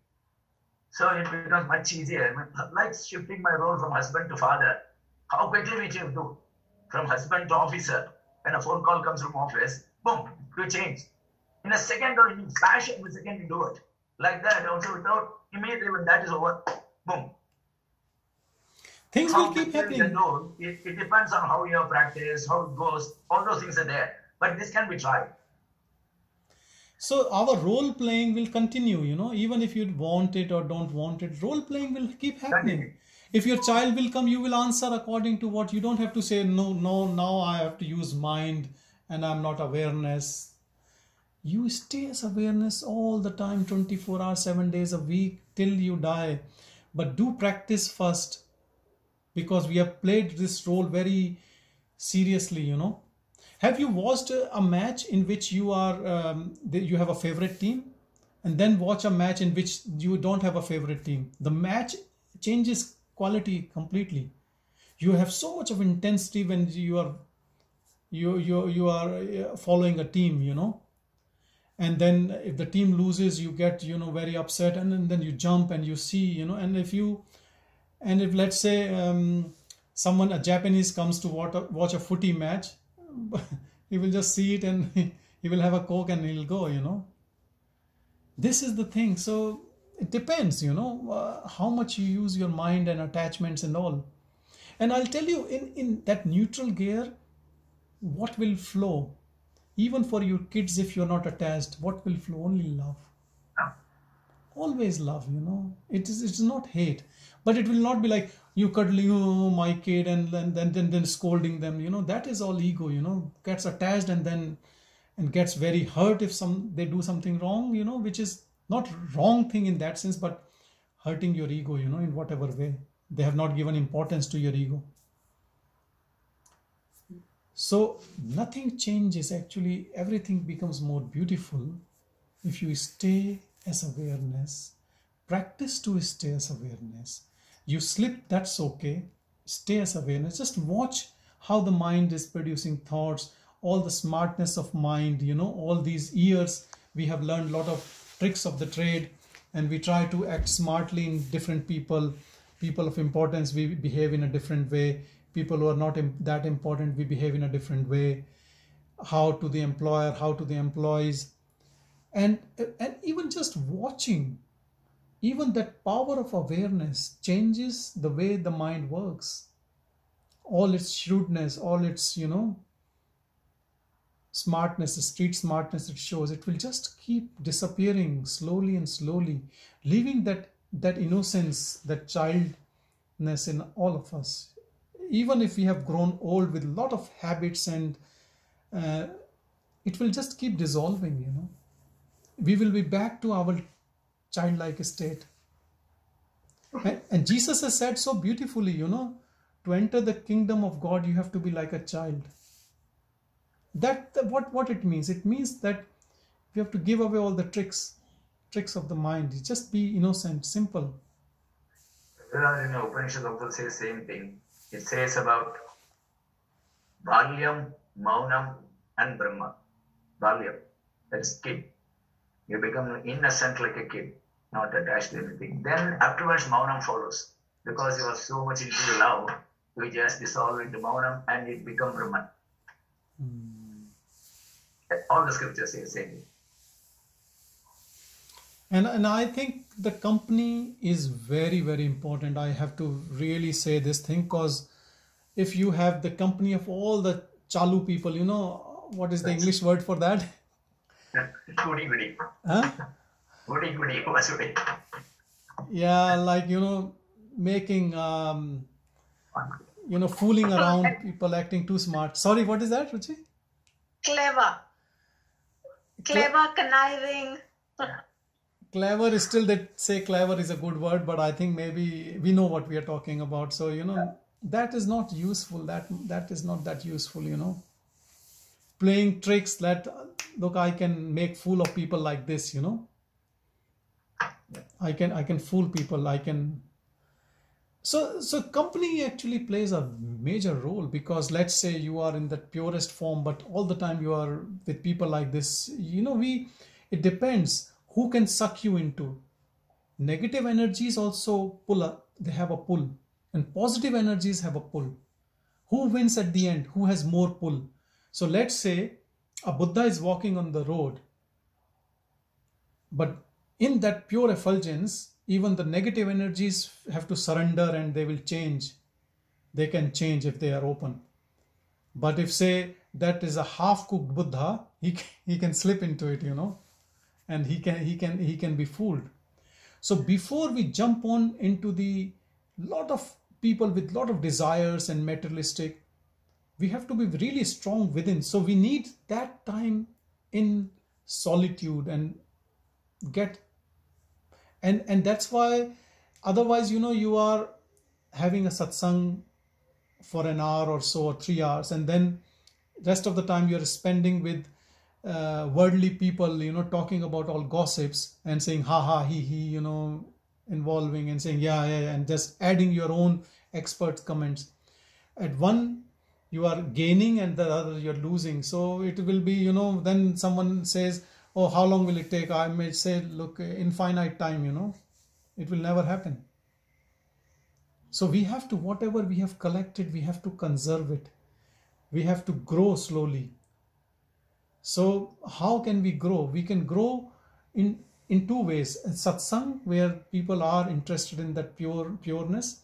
So it becomes much easier. Like shifting my role from husband to father. How quickly we can do? From husband to officer. When a phone call comes from office, boom, you change. In a second or in a flash of a second, you do it. Like that, also without, immediately when that is over, boom. Things will keep happening. It depends on how you practice, how it goes. All those things are there. But this can be tried. So our role playing will continue, even if you want it or don't want it, role playing will keep happening. If your child will come, you will answer according to what. You don't have to say, no, now I have to use mind and I'm not awareness. You stay as awareness all the time, 24 hours, 7 days a week, till you die. But do practice first, because we have played this role very seriously, Have you watched a match in which you you have a favorite team, and then watch a match in which you don't have a favorite team? The match changes quality completely. You have so much of intensity when you are following a team, and then if the team loses, you get very upset, and then you jump and you see, and if let's say a Japanese comes to watch a footy match, he will just see it and he will have a Coke and he'll go. This is the thing. So it depends, how much you use your mind and attachments and all. And I'll tell you, in that neutral gear, what will flow? Even for your kids, if you're not attached, what will flow? Only love. Always love, It's not hate. But it will not be like you cuddling, oh, my kid, and then scolding them. That is all ego, gets attached and gets very hurt if they do something wrong, which is not wrong thing in that sense, but hurting your ego, in whatever way. They have not given importance to your ego. So nothing changes. Actually, everything becomes more beautiful if you stay as awareness. Practice to stay as awareness. You slip, that's okay. Stay as awareness. Just watch how the mind is producing thoughts, all the smartness of mind, all these years we have learned a lot of tricks of the trade, and we try to act smartly in different people of importance, we behave in a different way. People who are not that important, we behave in a different way. How to the employer, how to the employees. And even just watching, even that power of awareness changes the way the mind works. All its shrewdness, all its, smartness, the street smartness it shows, it will just keep disappearing slowly and slowly, leaving that innocence, that childness in all of us. Even if we have grown old with a lot of habits, and it will just keep dissolving, We will be back to our childlike state. And Jesus has said so beautifully, to enter the kingdom of God, you have to be like a child. What it means? It means that we have to give away all the tricks of the mind. Just be innocent, simple. In the Upanishad also says the same thing. It says about Balyam, Maunam, and Brahma. Balyam, that is kid. You become innocent like a kid, not attached to anything. Then afterwards Maunam follows. Because you are so much into love, you just dissolve into Maunam and it becomes Brahman. All the scriptures say the same thing. And I think the company is very, very important. I have to really say this thing, because if you have the company of all the chalu people, what is the English word for that? Goody goody. Huh? Goody goody. What's it? Yeah, like, making, fooling around people, acting too smart. Sorry, what is that, Ruchi? Clever, conniving. Clever is still, they say clever is a good word, but I think maybe we know what we are talking about. So, that is not useful. That is not that useful, Playing tricks that, look, I can make fool of people like this, I can fool people. I can. So company actually plays a major role, because let's say you are in the purest form, but all the time you are with people like this, it depends who can suck you into. Negative energies also they have a pull, and positive energies have a pull. Who wins at the end? Who has more pull? So let's say a Buddha is walking on the road, but in that pure effulgence, even the negative energies have to surrender and they will change. They can change if they are open. But if, say, that is a half-cooked Buddha, he can slip into it, and he can be fooled. So before we jump on into the lot of people with lot of desires and materialistic, we have to be really strong within. So we need that time in solitude and get. And that's why, otherwise, you are having a satsang for an hour or so, or 3 hours, and then rest of the time you're spending with worldly people, talking about all gossips and saying ha ha he, involving and saying yeah, and just adding your own expert comments. At one you are gaining and the other you're losing. So it will be, then someone says, oh, how long will it take? I may say, look, infinite time, it will never happen. So we have to, whatever we have collected, we have to conserve it. We have to grow slowly. So how can we grow? We can grow in two ways. Satsang, where people are interested in that pureness,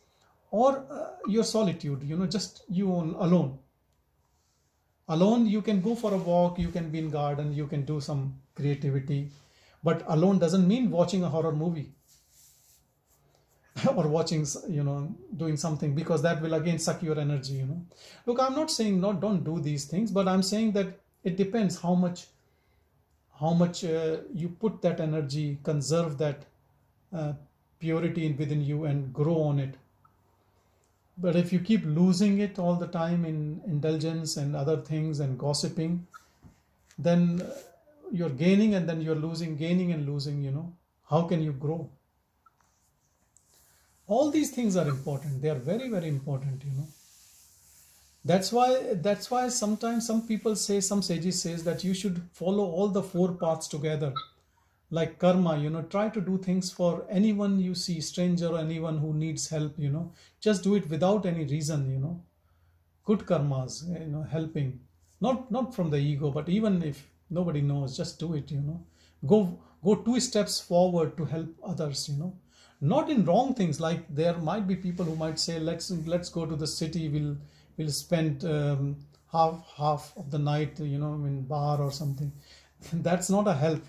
or your solitude, just you alone. Alone, you can go for a walk, you can be in garden, you can do some creativity. But alone doesn't mean watching a horror movie or watching, doing something, because that will again suck your energy, Look, I'm not saying don't do these things, but I'm saying that it depends how much you put that energy, conserve that purity within you and grow on it. But if you keep losing it all the time in indulgence and other things and gossiping, then you're gaining and then you're losing, gaining and losing, How can you grow? All these things are important. They are very, very important, That's why sometimes some people say, some sages says that you should follow all the 4 paths together. Like karma, try to do things for anyone you see, stranger or anyone who needs help, just do it without any reason, good karmas, helping, not from the ego, but even if nobody knows, just do it, go 2 steps forward to help others, not in wrong things. Like there might be people who might say, let's go to the city, we'll spend half of the night, in bar or something. That's not a help.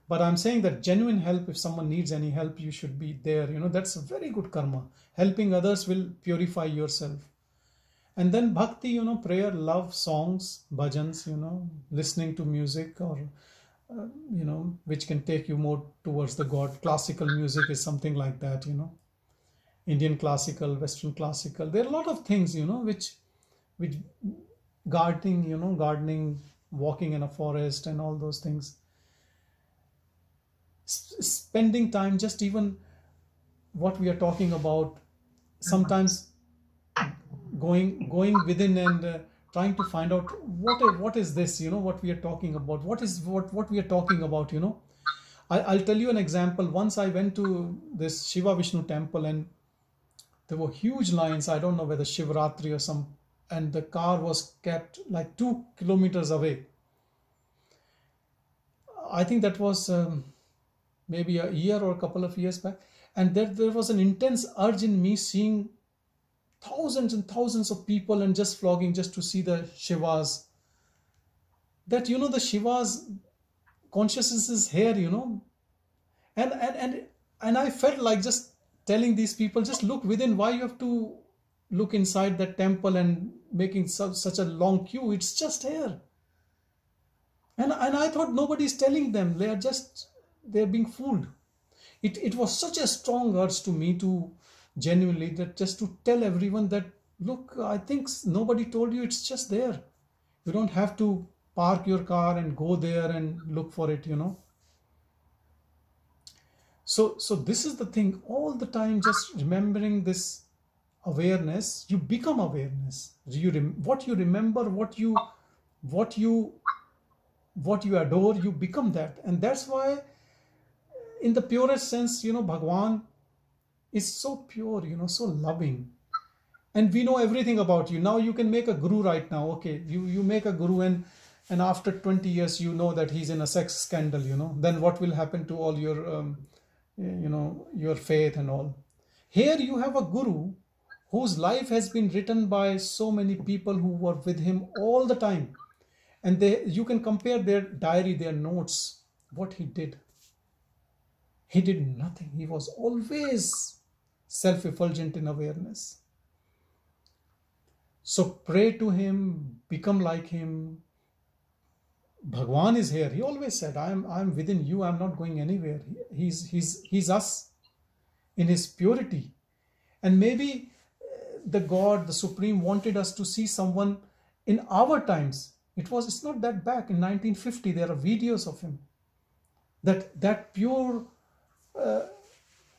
But I'm saying that genuine help, if someone needs any help, you should be there. That's a very good karma. Helping others will purify yourself. And then bhakti, prayer, love, songs, bhajans, listening to music, or, which can take you more towards the God. Classical music is something like that, Indian classical, Western classical. There are a lot of things, which gardening, walking in a forest and all those things. Spending time, just even what we are talking about, sometimes going within and trying to find out what is this, what we are talking about, what we are talking about, I'll tell you an example. Once I went to this Shiva Vishnu temple and there were huge lines. I don't know whether Shivratri or some, and the car was kept like 2 kilometers away. I think that was maybe a year or a couple of years back. And there was an intense urge in me seeing thousands and thousands of people and just flogging just to see the Shivas. That, the Shivas consciousness is here, and I felt like just telling these people, just look within. Why you have to look inside that temple and making such a long queue? It's just here. And I thought nobody's telling them. They're being fooled. It was such a strong urge to me to genuinely, that just to tell everyone that, look, I think nobody told you, it's just there. You don't have to park your car and go there and look for it, So this is the thing, all the time, just remembering this awareness, you become awareness. What you remember, what you adore, you become that. And that's why, in the purest sense, Bhagavan is so pure, so loving. And we know everything about you. Now you can make a guru right now. Okay, you make a guru and after 20 years, you know that he's in a sex scandal, Then what will happen to all your, your faith and all? Here you have a guru whose life has been written by so many people who were with him all the time. And you can compare their diary, their notes, what he did. He did nothing. He was always self-effulgent in awareness. So pray to him, become like him. Bhagavan is here. He always said, I'm within you. I'm not going anywhere. He's us in his purity. And maybe the God, the Supreme, wanted us to see someone in our times, it's not that back. In 1950, there are videos of him. That pure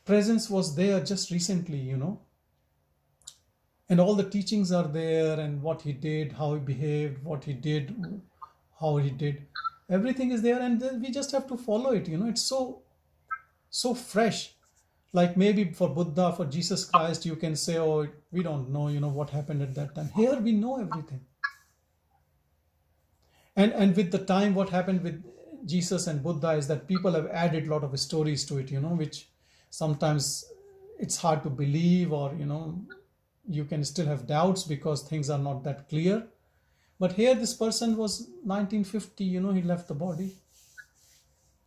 presence was there just recently, you know. And all the teachings are there, and what he did, how he behaved, what he did, how he did. Everything is there, and then we just have to follow it, you know. It's so fresh. Like maybe for Buddha, for Jesus Christ, you can say, oh, we don't know, you know, what happened at that time. Here we know everything. And with the time, what happened with Jesus and Buddha is that people have added a lot of stories to it, you know, which sometimes it's hard to believe, or, you know, you can still have doubts because things are not that clear. But here this person was 1950, you know, he left the body.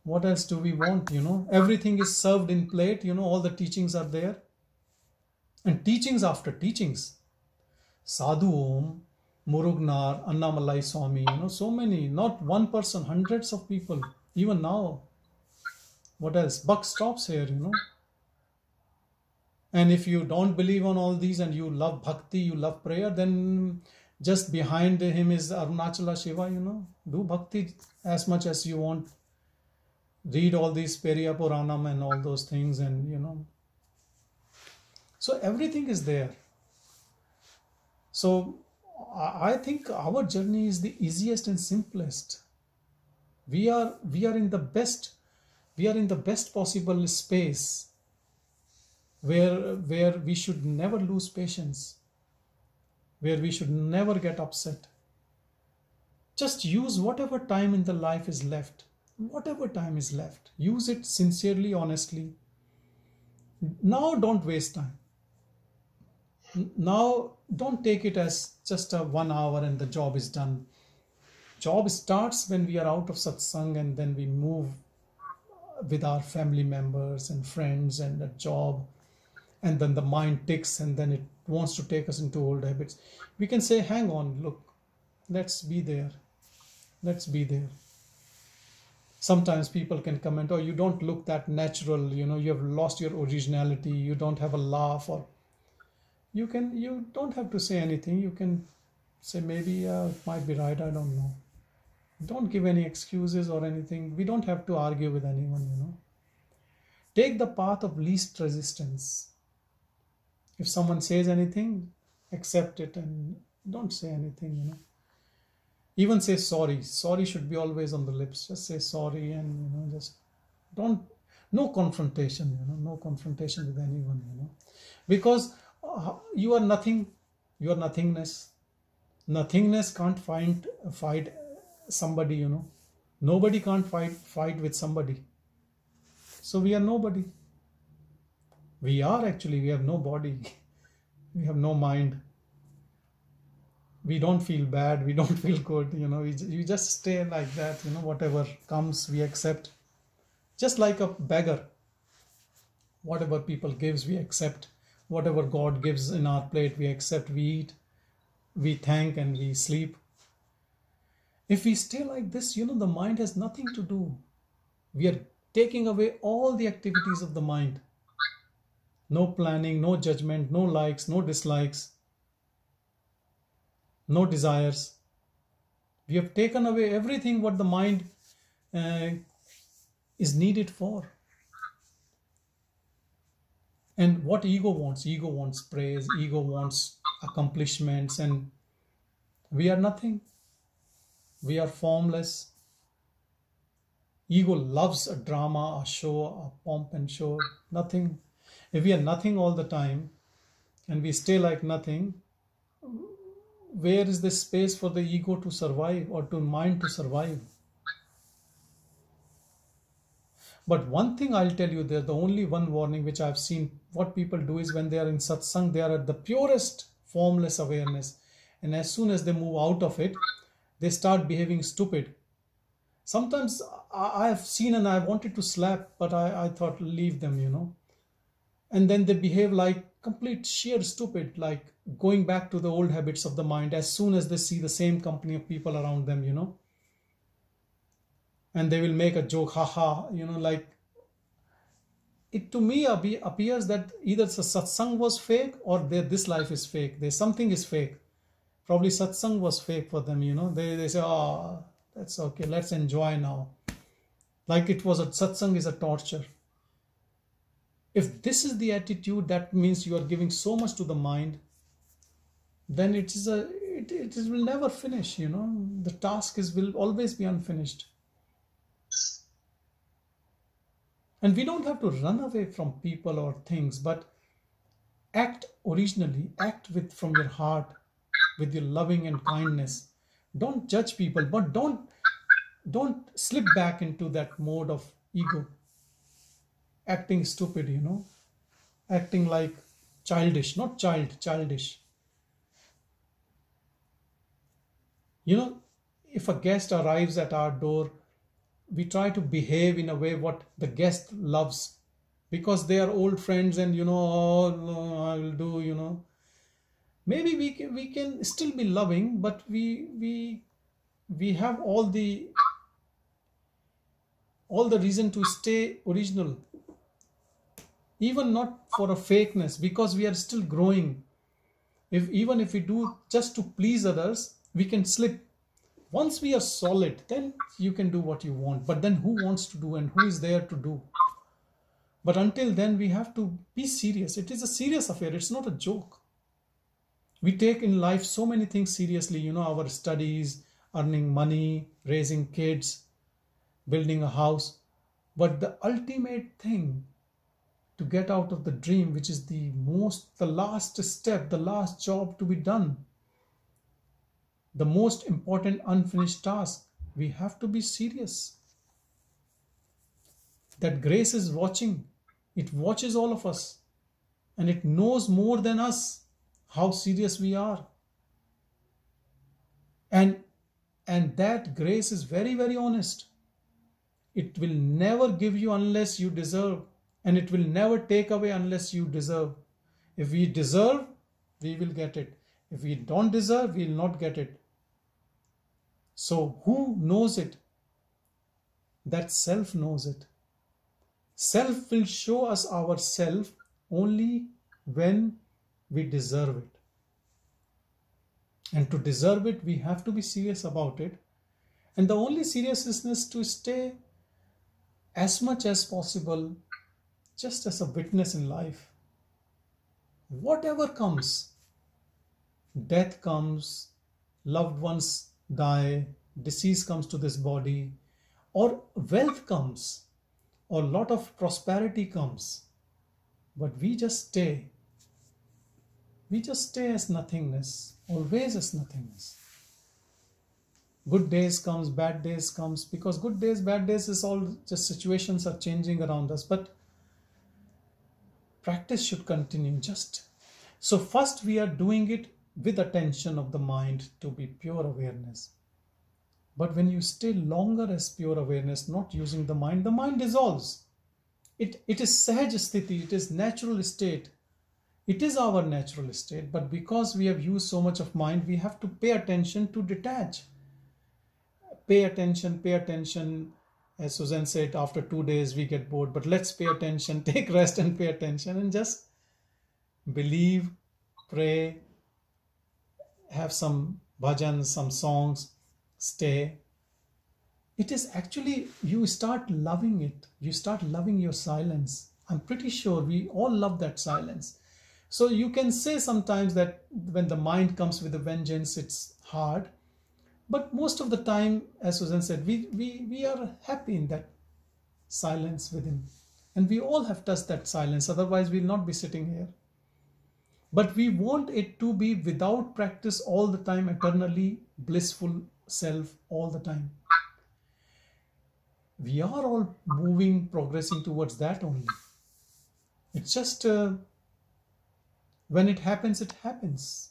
What else do we want, you know? Everything is served in plate, you know, all the teachings are there. And teachings after teachings. Sadhu Om, Murugnar, Annamalai Swami, you know, so many, not one person, hundreds of people, even now. What else? Buck stops here, you know. And if you don't believe on all these and you love bhakti, you love prayer, then just behind him is Arunachala Shiva, you know. Do bhakti as much as you want. Read all these Periya Puranam and all those things, and, you know. So everything is there. So I think our journey is the easiest and simplest. We are in the best possible space where we should never lose patience, where we should never get upset. Just use whatever time in the life is left. Whatever time is left, use it sincerely, honestly. Now don't waste time. Now don't take it as just a 1 hour and the job is done. Job starts when we are out of satsang, and then we move with our family members and friends and a job, and then the mind ticks, and then it wants to take us into old habits. We can say, hang on, look, let's be there. Let's be there. Sometimes people can comment, oh, you don't look that natural, you know, you have lost your originality, you don't have a laugh, or you don't have to say anything. You can say, maybe it might be right, I don't know. Don't give any excuses or anything. We don't have to argue with anyone, you know. Take the path of least resistance. If someone says anything, accept it and don't say anything, you know. Even say sorry. Sorry should be always on the lips. Just say sorry, and, you know, just no confrontation, you know, no confrontation with anyone, you know. Because you are nothing, you are nothingness. Nothingness can't fight somebody, you know. Nobody can't fight with somebody. So we are nobody. We have no body. We have no mind. We don't feel bad, we don't feel good, you know, you just stay like that, you know, whatever comes, we accept. Just like a beggar. Whatever people gives, we accept. Whatever God gives in our plate, we accept, we eat, we thank, and we sleep. If we stay like this, you know, the mind has nothing to do. We are taking away all the activities of the mind. No planning, no judgment, no likes, no dislikes. No desires. We have taken away everything what the mind is needed for. And what ego wants? Ego wants praise, ego wants accomplishments, and we are nothing. We are formless. Ego loves a drama, a show, a pomp and show, nothing. If we are nothing all the time and we stay like nothing, where is the space for the ego to survive, or to mind to survive? But one thing I'll tell you, there's the only one warning which I've seen. What people do is when they are in satsang, they are at the purest formless awareness. And as soon as they move out of it, they start behaving stupid. Sometimes I have seen and I wanted to slap, but I thought, leave them, you know. And then they behave like complete sheer stupid, like going back to the old habits of the mind as soon as they see the same company of people around them, you know. And they will make a joke, haha, you know, like it to me appears that either the satsang was fake or this life is fake. There's something is fake. Probably satsang was fake for them, They say, oh, that's okay, let's enjoy now. Like it was satsang is a torture. If this is the attitude, that means you are giving so much to the mind, then it will never finish, The task will always be unfinished. And we don't have to run away from people or things, but act originally, act from your heart, with your loving and kindness. Don't judge people, but don't slip back into that mode of ego. Acting stupid, Acting like childish, not childish. If a guest arrives at our door, we try to behave in a way what the guest loves, because they are old friends and, oh, no, I will do, Maybe we can still be loving, but we have all the reason to stay original, even not for a fakeness, because we are still growing. Even if we do just to please others, we can slip. Once we are solid, then you can do what you want. But then who wants to do and who is there to do? But until then, we have to be serious. It is a serious affair. It's not a joke. We take in life so many things seriously, our studies, earning money, raising kids, building a house. But the ultimate thing to get out of the dream, which is the last step, the last job to be done, the most important unfinished task, we have to be serious. That grace is watching. It watches all of us, and it knows more than us how serious we are. And that grace is very, very honest. It will never give you unless you deserve, and it will never take away unless you deserve. If we deserve, we will get it. If we don't deserve, we will not get it. So who knows it? That self knows it. Self will show us our self only when we deserve it. And to deserve it, we have to be serious about it. And the only seriousness is to stay as much as possible just as a witness in life. Whatever comes, death comes, loved ones die, disease comes to this body, or wealth comes, or a lot of prosperity comes, but we just stay. We just stay as nothingness, always as nothingness. Good days comes, bad days comes, because good days, bad days is all just situations are changing around us, but practice should continue just. So first we are doing it with attention of the mind to be pure awareness. But when you stay longer as pure awareness, not using the mind dissolves. It is sahaj sthiti, it is natural state. It is our natural state, but because we have used so much of mind, we have to pay attention to detach. Pay attention. As Susan said, after 2 days we get bored, but let's pay attention, take rest and pay attention, and just believe, pray, have some bhajans, some songs, stay. It is actually, you start loving it. You start loving your silence. I'm pretty sure we all love that silence. So you can say sometimes that when the mind comes with a vengeance, it's hard. But most of the time, as Susan said, we are happy in that silence within. And we all have touched that silence. Otherwise, we'll not be sitting here. But we want it to be without practice all the time, eternally blissful self all the time. We are all moving, progressing towards that only. It's just when it happens, it happens.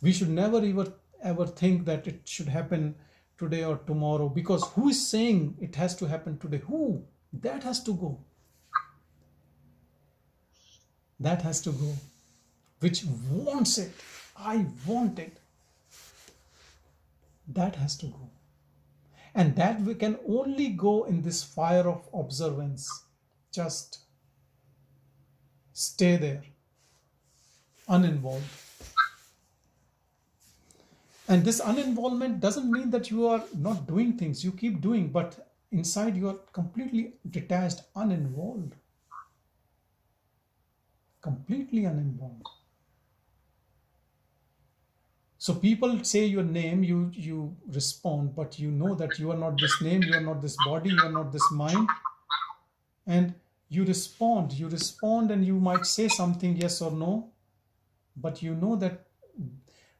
We should never ever think that it should happen today or tomorrow, because who is saying it has to happen today? Who? That has to go. That has to go. Which wants it. I want it. That has to go. And that we can only go in this fire of observance. Just stay there, uninvolved. And this uninvolvement doesn't mean that you are not doing things. You keep doing, but inside you are completely detached, uninvolved. Completely uninvolved. So people say your name, you respond, but you know that you are not this name, you are not this body, you are not this mind. And you respond and you might say something, yes or no, but you know that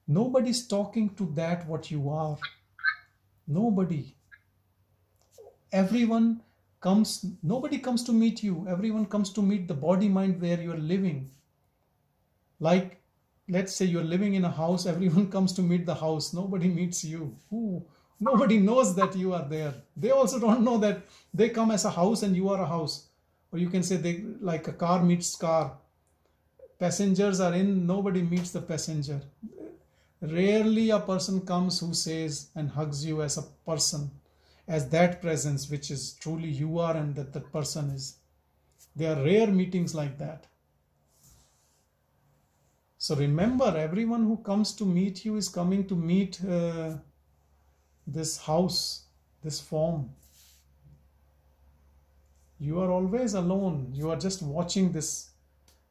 nobody's talking to that what you are. Nobody. Everyone comes, nobody comes to meet you. Everyone comes to meet the body mind where you are living. Like, let's say you're living in a house, everyone comes to meet the house. Nobody meets you. Ooh, nobody knows that you are there. They also don't know that they come as a house and you are a house. Or you can say they like a car meets car. Passengers are in, nobody meets the passenger. Rarely a person comes who says and hugs you as a person, as that presence which is truly you are and that that person is. There are rare meetings like that. So remember, everyone who comes to meet you is coming to meet this house, this form. You are always alone. You are just watching this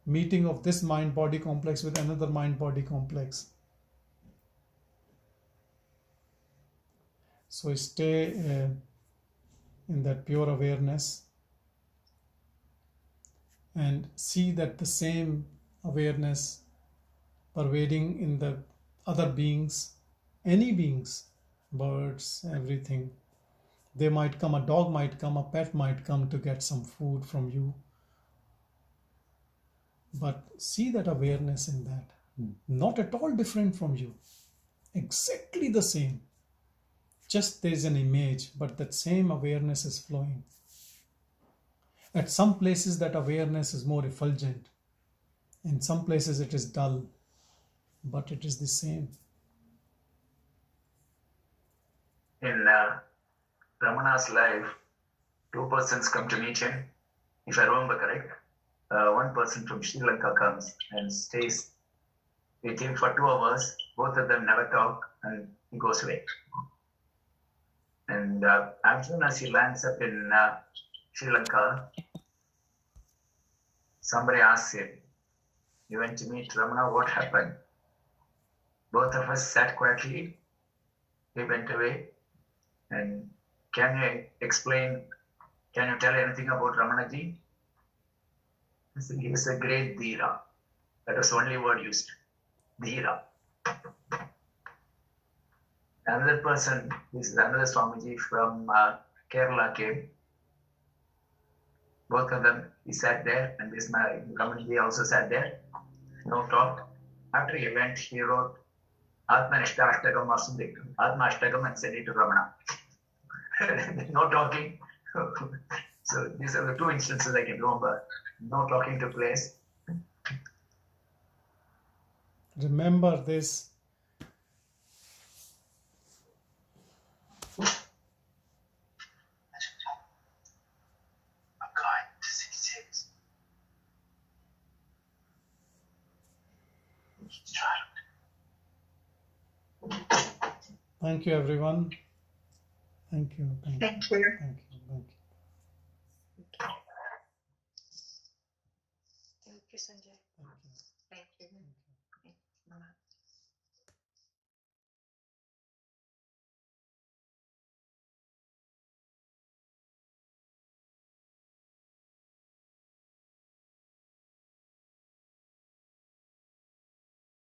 meeting of this mind-body complex with another mind-body complex. So stay in that pure awareness and see that the same awareness pervading in the other beings, any beings, birds, everything. They might come, a dog might come, a pet might come to get some food from you. But see that awareness in that. Not at all different from you. Exactly the same. Just there's an image, but that same awareness is flowing. At some places that awareness is more effulgent. In some places it is dull. But it is the same. In Ramana's life, two persons come to meet him. If I remember correct, one person from Sri Lanka comes and stays with him for 2 hours. Both of them never talk and he goes away. And as soon as he lands up in Sri Lanka, somebody asks him, "You went to meet Ramana, what happened?" Both of us sat quietly. He went away. And can you explain, can you tell anything about Ramanaji? He said, he was a great Dhira. That was the only word used. Dhira. Another person, this is another Swamiji from Kerala came. Both of them, he sat there, and this Ramanaji also sat there. No talk. After he went, he wrote Atma Nishta Ashtagam or something. Atma Ashtagam and sent it to Ramana. No talking. So these are the two instances I can remember. No talking took place. Remember this. Thank you, everyone. Thank you. Thank you. Thank you. Thank you, Sanjay.